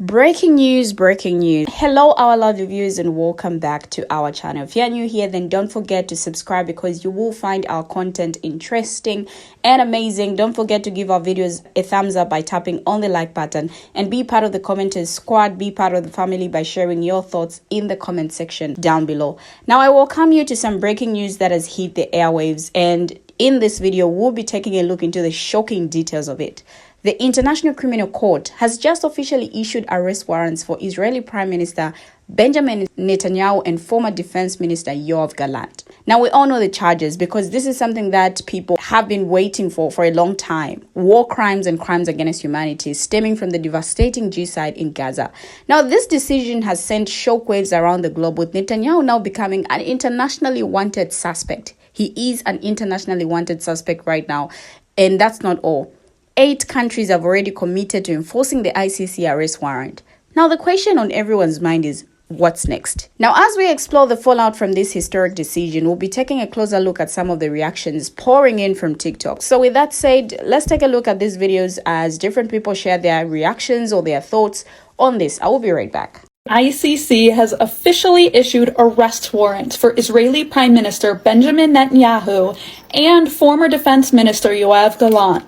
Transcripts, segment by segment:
Breaking news, breaking news. Hello, our lovely viewers, and welcome back to our channel. If you're new here, then don't forget to subscribe because you will find our content interesting and amazing. Don't forget to give our videos a thumbs up by tapping on the like button and be part of the commenters squad. Be part of the family by sharing your thoughts in the comment section down below. Now, I welcome you to some breaking news that has hit the airwaves, and in this video, we'll be taking a look into the shocking details of it. The International Criminal Court has just officially issued arrest warrants for Israeli Prime Minister Benjamin Netanyahu and former Defense Minister Yoav Gallant. Now, we all know the charges because this is something that people have been waiting for a long time. War crimes and crimes against humanity stemming from the devastating genocide in Gaza. Now, this decision has sent shockwaves around the globe, with Netanyahu now becoming an internationally wanted suspect. He is an internationally wanted suspect right now, and that's not all. 8 countries have already committed to enforcing the ICC arrest warrant. Now, the question on everyone's mind is, what's next? Now, as we explore the fallout from this historic decision, we'll be taking a closer look at some of the reactions pouring in from TikTok. So with that said, let's take a look at these videos as different people share their reactions or their thoughts on this. I will be right back. ICC has officially issued arrest warrants for Israeli Prime Minister Benjamin Netanyahu and former Defense Minister Yoav Gallant.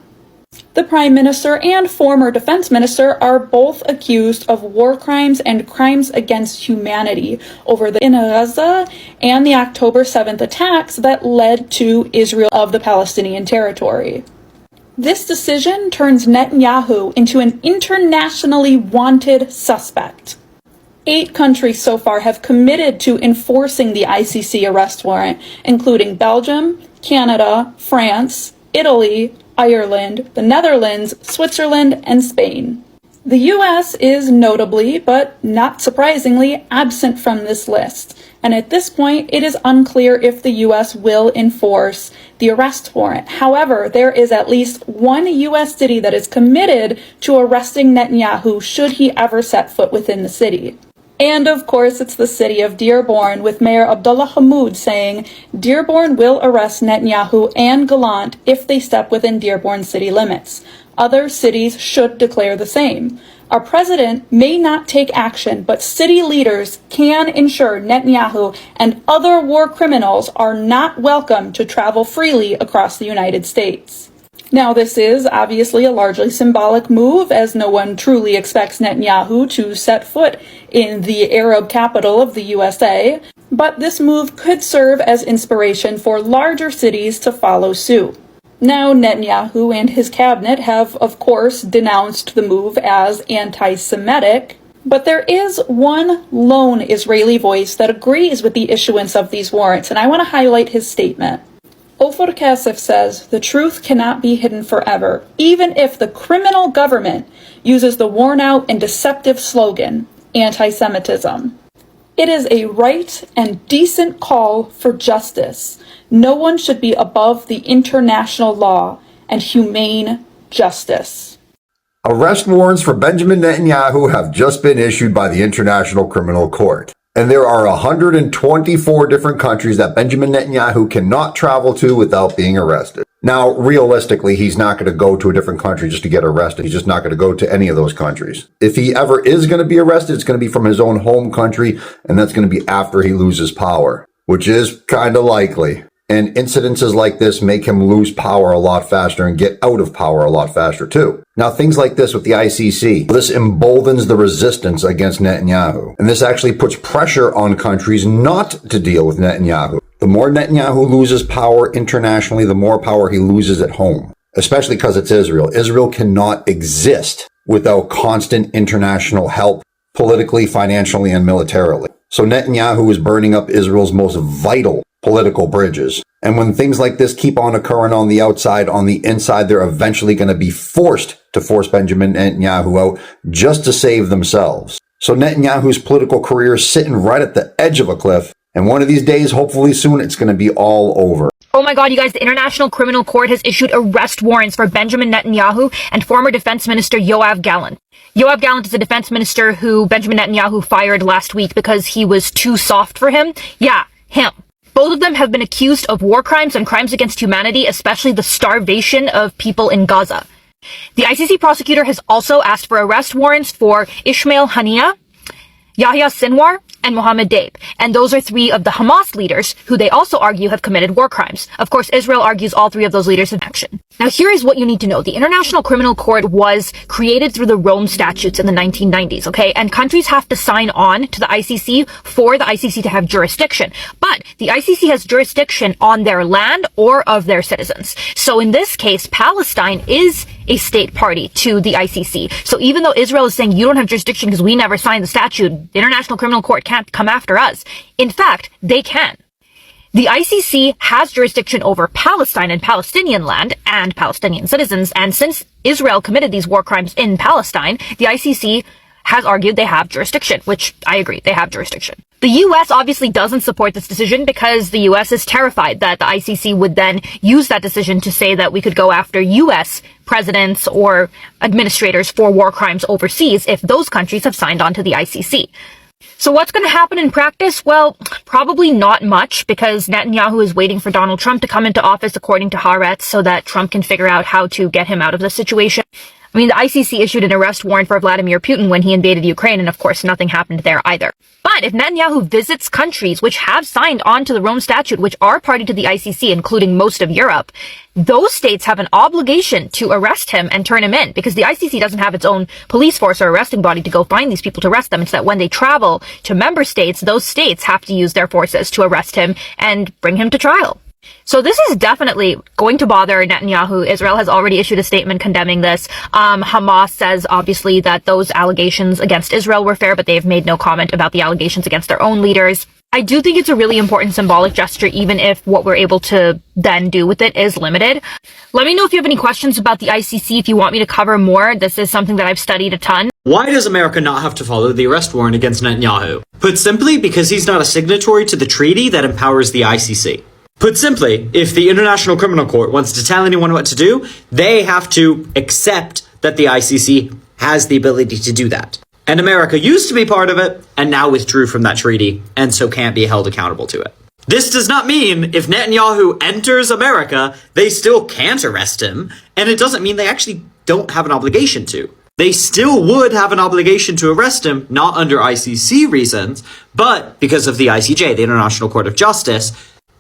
The Prime Minister and former Defense Minister are both accused of war crimes and crimes against humanity over the in Gaza and the October 7th attacks that led to Israel of the Palestinian territory. This decision turns Netanyahu into an internationally wanted suspect. 8 countries so far have committed to enforcing the ICC arrest warrant, including Belgium, Canada, France, Italy, Ireland, the Netherlands, Switzerland, and Spain. The US is notably, but not surprisingly, absent from this list, and at this point it is unclear if the US will enforce the arrest warrant. However, there is at least one US city that is committed to arresting Netanyahu should he ever set foot within the city. And of course, it's the city of Dearborn, with Mayor Abdullah Hammoud saying Dearborn will arrest Netanyahu and Gallant if they step within Dearborn city limits. Other cities should declare the same. Our president may not take action, but city leaders can ensure Netanyahu and other war criminals are not welcome to travel freely across the United States. Now, this is obviously a largely symbolic move, as no one truly expects Netanyahu to set foot in the Arab capital of the USA, but this move could serve as inspiration for larger cities to follow suit. Now, Netanyahu and his cabinet have, of course, denounced the move as anti-Semitic, but there is one lone Israeli voice that agrees with the issuance of these warrants, and I want to highlight his statement. Ofer Kasef says, the truth cannot be hidden forever, even if the criminal government uses the worn-out and deceptive slogan, anti-Semitism. It is a right and decent call for justice. No one should be above the international law and humane justice. Arrest warrants for Benjamin Netanyahu have just been issued by the International Criminal Court. And there are 124 different countries that Benjamin Netanyahu cannot travel to without being arrested. Now, realistically, he's not going to go to a different country just to get arrested. He's just not going to go to any of those countries. If he ever is going to be arrested, it's going to be from his own home country, and that's going to be after he loses power, which is kind of likely. And incidences like this make him lose power a lot faster and get out of power a lot faster too. Now, things like this with the ICC, this emboldens the resistance against Netanyahu. And this actually puts pressure on countries not to deal with Netanyahu. The more Netanyahu loses power internationally, the more power he loses at home, especially because it's Israel. Israel cannot exist without constant international help, politically, financially, and militarily. So Netanyahu is burning up Israel's most vital political bridges. And when things like this keep on occurring on the outside, on the inside, they're eventually going to be forced to force Benjamin Netanyahu out just to save themselves. So Netanyahu's political career is sitting right at the edge of a cliff. And one of these days, hopefully soon, it's going to be all over. Oh my God, you guys, the International Criminal Court has issued arrest warrants for Benjamin Netanyahu and former Defense Minister Yoav Gallant. Yoav Gallant is the defense minister who Benjamin Netanyahu fired last week because he was too soft for him. Yeah, him. Both of them have been accused of war crimes and crimes against humanity, especially the starvation of people in Gaza. The ICC prosecutor has also asked for arrest warrants for Ismail Haniyeh, Yahya Sinwar, and Mohammed Daib. And those are three of the Hamas leaders who they also argue have committed war crimes. Of course, Israel argues all three of those leaders have action. Now, here is what you need to know. The International Criminal Court was created through the Rome Statutes in the 1990s, okay? And countries have to sign on to the ICC for the ICC to have jurisdiction. But the ICC has jurisdiction on their land or of their citizens. So in this case, Palestine is a state party to the ICC. So even though Israel is saying you don't have jurisdiction because we never signed the statute, the International Criminal Court can't come after us. In fact, they can. The ICC has jurisdiction over Palestine and Palestinian land and Palestinian citizens, and since Israel committed these war crimes in Palestine, the ICC has argued they have jurisdiction, which I agree, they have jurisdiction. The US obviously doesn't support this decision because the US is terrified that the ICC would then use that decision to say that we could go after US presidents or administrators for war crimes overseas if those countries have signed on to the ICC. So what's going to happen in practice? Well, probably not much, because Netanyahu is waiting for Donald Trump to come into office, according to Haaretz, so that Trump can figure out how to get him out of the situation. I mean, the ICC issued an arrest warrant for Vladimir Putin when he invaded Ukraine, and of course nothing happened there either. But if Netanyahu visits countries which have signed on to the Rome Statute, which are party to the ICC, including most of Europe, those states have an obligation to arrest him and turn him in, because the ICC doesn't have its own police force or arresting body to go find these people to arrest them. It's that when they travel to member states, those states have to use their forces to arrest him and bring him to trial. So this is definitely going to bother Netanyahu. Israel has already issued a statement condemning this. Hamas says, obviously, that those allegations against Israel were fair, but they've made no comment about the allegations against their own leaders. I do think it's a really important symbolic gesture, even if what we're able to then do with it is limited. Let me know if you have any questions about the ICC, if you want me to cover more. This is something that I've studied a ton. Why does America not have to follow the arrest warrant against Netanyahu? Put simply, because he's not a signatory to the treaty that empowers the ICC. Put simply, if the International Criminal Court wants to tell anyone what to do, they have to accept that the ICC has the ability to do that. And America used to be part of it, and now withdrew from that treaty, and so can't be held accountable to it. This does not mean if Netanyahu enters America, they still can't arrest him, and it doesn't mean they actually don't have an obligation to. They still would have an obligation to arrest him, not under ICC reasons, but because of the ICJ, the International Court of Justice,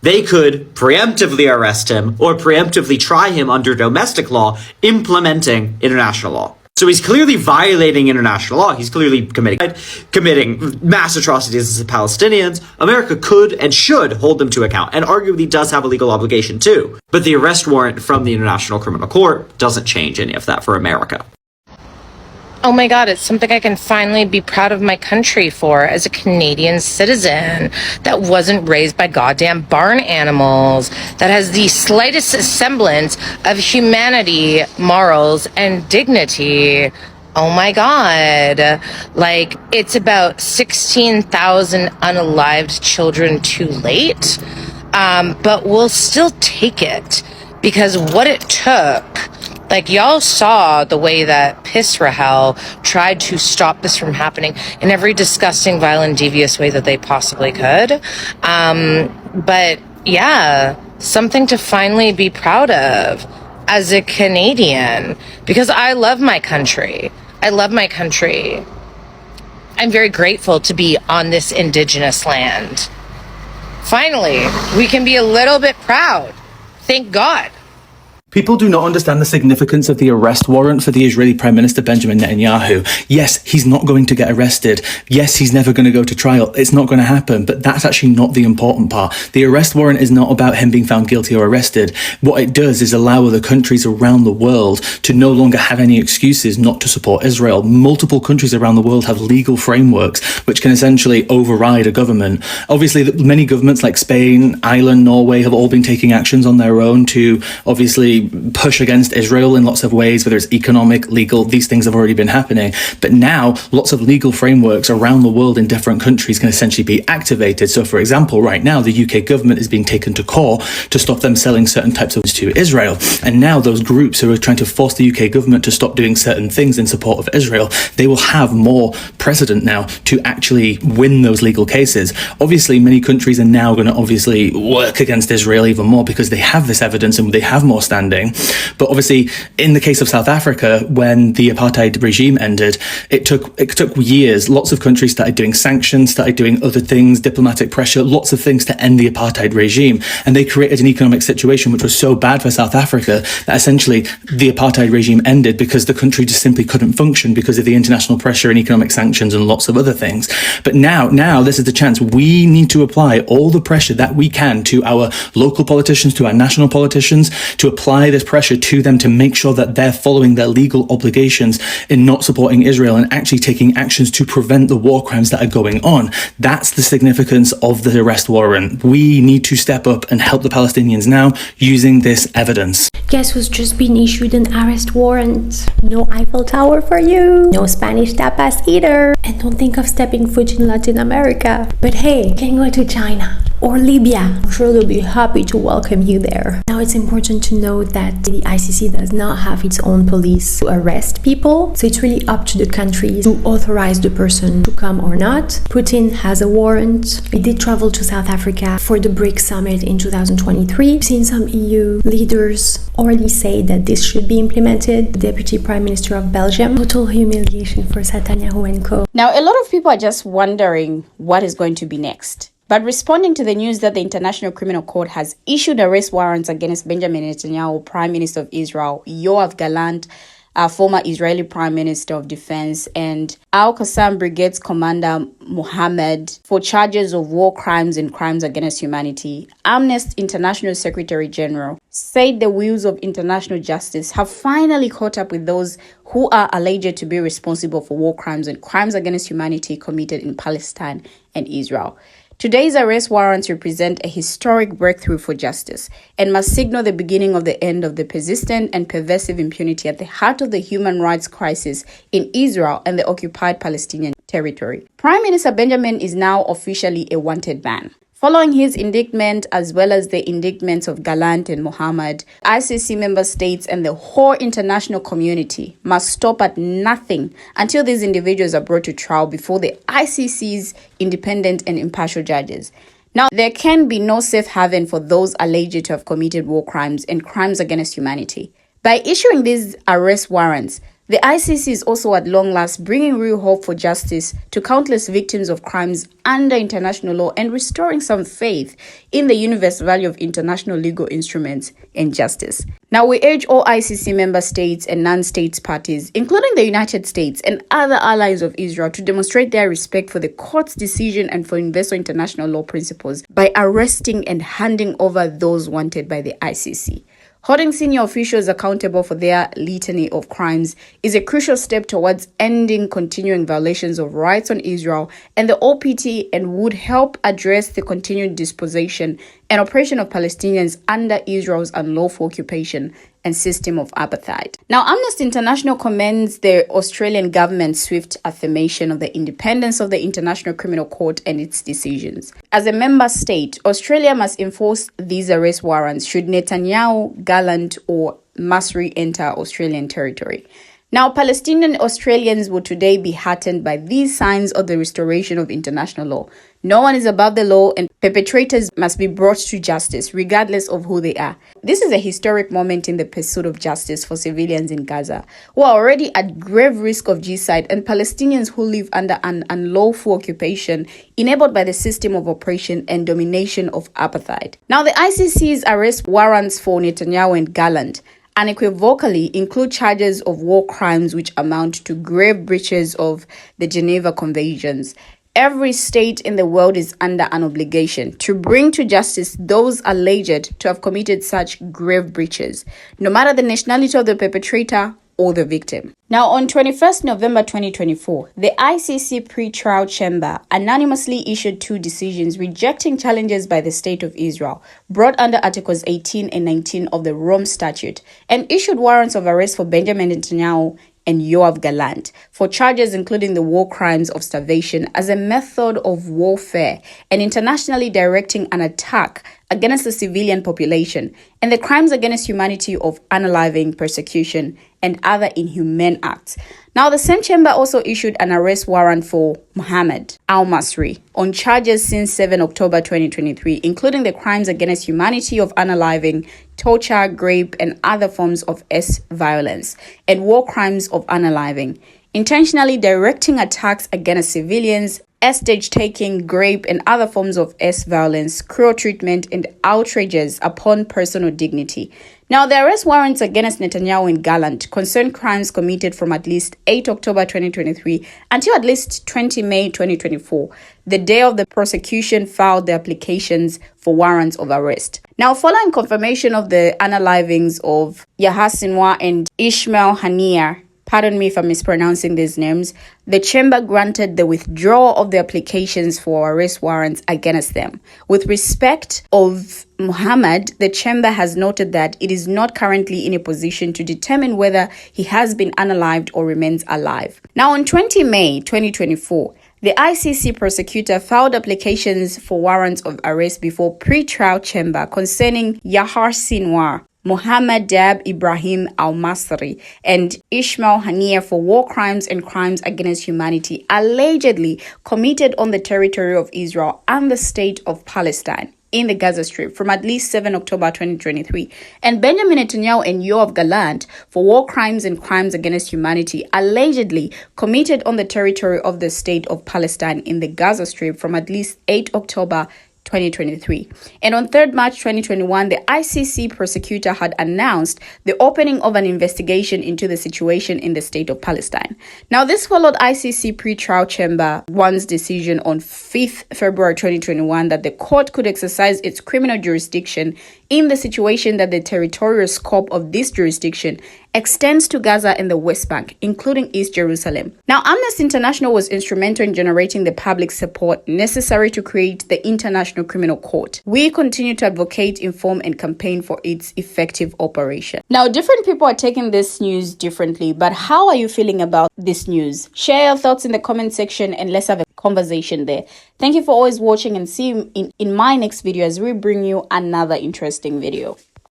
they could preemptively arrest him or preemptively try him under domestic law, implementing international law. So he's clearly violating international law. He's clearly committing mass atrocities against the Palestinians. America could and should hold him to account, and arguably does have a legal obligation too. But the arrest warrant from the International Criminal Court doesn't change any of that for America. Oh my God, it's something I can finally be proud of my country for as a Canadian citizen that wasn't raised by goddamn barn animals, that has the slightest semblance of humanity, morals, and dignity. Oh my God. Like, it's about 16,000 unalived children too late, but we'll still take it, because what it took... Like, y'all saw the way that Piss Rahel tried to stop this from happening in every disgusting, violent, devious way that they possibly could. But yeah, something to finally be proud of as a Canadian, because I love my country. I love my country. I'm very grateful to be on this Indigenous land. Finally, we can be a little bit proud. Thank God. People do not understand the significance of the arrest warrant for the Israeli Prime Minister Benjamin Netanyahu. Yes, he's not going to get arrested. Yes, he's never going to go to trial. It's not going to happen, but that's actually not the important part. The arrest warrant is not about him being found guilty or arrested. What it does is allow other countries around the world to no longer have any excuses not to support Israel. Multiple countries around the world have legal frameworks which can essentially override a government. Obviously, many governments like Spain, Ireland, Norway have all been taking actions on their own to obviously push against Israel in lots of ways, whether it's economic, legal, these things have already been happening. But now lots of legal frameworks around the world in different countries can essentially be activated. So for example, right now, the UK government is being taken to court to stop them selling certain types of goods to Israel. And now those groups who are trying to force the UK government to stop doing certain things in support of Israel, they will have more precedent now to actually win those legal cases. Obviously, many countries are now going to obviously work against Israel even more because they have this evidence and they have more standards. understanding. But obviously, in the case of South Africa, when the apartheid regime ended, it took years. Lots of countries started doing sanctions, started doing other things, diplomatic pressure, lots of things to end the apartheid regime. And they created an economic situation which was so bad for South Africa that essentially the apartheid regime ended because the country just simply couldn't function because of the international pressure and economic sanctions and lots of other things. But now this is the chance. We need to apply all the pressure that we can to our local politicians, to our national politicians, to apply this pressure to them to make sure that they're following their legal obligations in not supporting Israel and actually taking actions to prevent the war crimes that are going on. That's the significance of the arrest warrant. We need to step up and help the Palestinians now using this evidence. Guess who's just been issued an arrest warrant? No Eiffel Tower for you, no Spanish tapas either, and don't think of stepping foot in Latin America. But hey, you can go to China or Libya. I'm sure they'll be happy to welcome you there. Now it's important to note that the ICC does not have its own police to arrest people, so it's really up to the countries to authorize the person to come or not. Putin has a warrant. He did travel to South Africa for the BRICS summit in 2023. We've seen some EU leaders already say that this should be implemented. The Deputy Prime Minister of Belgium, total humiliation for Netanyahu and co. Now, a lot of people are just wondering what is going to be next. But responding to the news that the International Criminal Court has issued arrest warrants against Benjamin Netanyahu, Prime Minister of Israel, Yoav Gallant, former Israeli Prime Minister of Defense, and Al-Qassam Brigade's Commander Mohammed for charges of war crimes and crimes against humanity, Amnesty International Secretary General said the wheels of international justice have finally caught up with those who are alleged to be responsible for war crimes and crimes against humanity committed in Palestine and Israel. Today's arrest warrants represent a historic breakthrough for justice and must signal the beginning of the end of the persistent and pervasive impunity at the heart of the human rights crisis in Israel and the occupied Palestinian territory. Prime Minister Benjamin is now officially a wanted man. Following his indictment, as well as the indictments of Gallant and Mohammed, ICC member states and the whole international community must stop at nothing until these individuals are brought to trial before the ICC's independent and impartial judges. Now, there can be no safe haven for those alleged to have committed war crimes and crimes against humanity. By issuing these arrest warrants, the ICC is also at long last bringing real hope for justice to countless victims of crimes under international law and restoring some faith in the universal value of international legal instruments and justice. Now, we urge all ICC member states and non-state parties, including the United States and other allies of Israel, to demonstrate their respect for the court's decision and for universal international law principles by arresting and handing over those wanted by the ICC. Holding senior officials accountable for their litany of crimes is a crucial step towards ending continuing violations of rights on Israel and the OPT, and would help address the continued dispossession and oppression of Palestinians under Israel's unlawful occupation and system of apartheid. Now, Amnesty International commends the Australian government's swift affirmation of the independence of the International Criminal Court and its decisions. As a member state, Australia must enforce these arrest warrants should Netanyahu, Gallant, or Masri enter Australian territory. Now, Palestinian Australians will today be heartened by these signs of the restoration of international law. No one is above the law, and perpetrators must be brought to justice, regardless of who they are. This is a historic moment in the pursuit of justice for civilians in Gaza, who are already at grave risk of genocide, and Palestinians who live under an unlawful occupation enabled by the system of oppression and domination of apartheid. Now, the ICC's arrest warrants for Netanyahu and Gallant unequivocally include charges of war crimes which amount to grave breaches of the Geneva Conventions. Every state in the world is under an obligation to bring to justice those alleged to have committed such grave breaches, no matter the nationality of the perpetrator or the victim. Now, on 21st November 2024, the ICC pre-trial chamber anonymously issued 2 decisions rejecting challenges by the State of Israel brought under Articles 18 and 19 of the Rome Statute, and issued warrants of arrest for Benjamin Netanyahu and Yoav Gallant for charges including the war crimes of starvation as a method of warfare and internationally directing an attack against the civilian population and the crimes against humanity of unaliving, persecution, and other inhumane acts. Now, the same chamber also issued an arrest warrant for Mohammed al-Masri on charges since 7 October 2023, including the crimes against humanity of unaliving, torture, rape, and other forms of violence, and war crimes of unaliving, intentionally directing attacks against civilians, stage-taking, rape, and other forms of violence, cruel treatment, and outrages upon personal dignity. Now, the arrest warrants against Netanyahu and Gallant concern crimes committed from at least 8 October 2023 until at least 20 May 2024, the day of the prosecution filed the applications for warrants of arrest. Now, following confirmation of the unalivings of Yahya Sinwar and Ismail Haniyeh, pardon me if I'm mispronouncing these names, the chamber granted the withdrawal of the applications for arrest warrants against them. With respect of Muhammad, the chamber has noted that it is not currently in a position to determine whether he has been unalived or remains alive. Now, on 20 May 2024, the ICC prosecutor filed applications for warrants of arrest before pre-trial chamber concerning Yahya Sinwar, Mohammed Dab Ibrahim al-Masri, and Ismail Haniyeh for war crimes and crimes against humanity allegedly committed on the territory of Israel and the state of Palestine in the Gaza Strip from at least 7 October 2023, and Benjamin Netanyahu and Yoav Gallant for war crimes and crimes against humanity allegedly committed on the territory of the state of Palestine in the Gaza Strip from at least 8 October 2023. And on 3rd March 2021, the ICC prosecutor had announced the opening of an investigation into the situation in the state of Palestine. Now, this followed ICC pre-trial chamber 1's decision on 5th February 2021 that the court could exercise its criminal jurisdiction in the situation that the territorial scope of this jurisdiction extends to Gaza and the West Bank, including East Jerusalem. Now, Amnesty International was instrumental in generating the public support necessary to create the International Criminal Court. We continue to advocate, inform, and campaign for its effective operation. Now, different people are taking this news differently, but how are you feeling about this news? Share your thoughts in the comment section and let's have a conversation there. Thank you for always watching, and see you in my next video as we bring you another interesting video.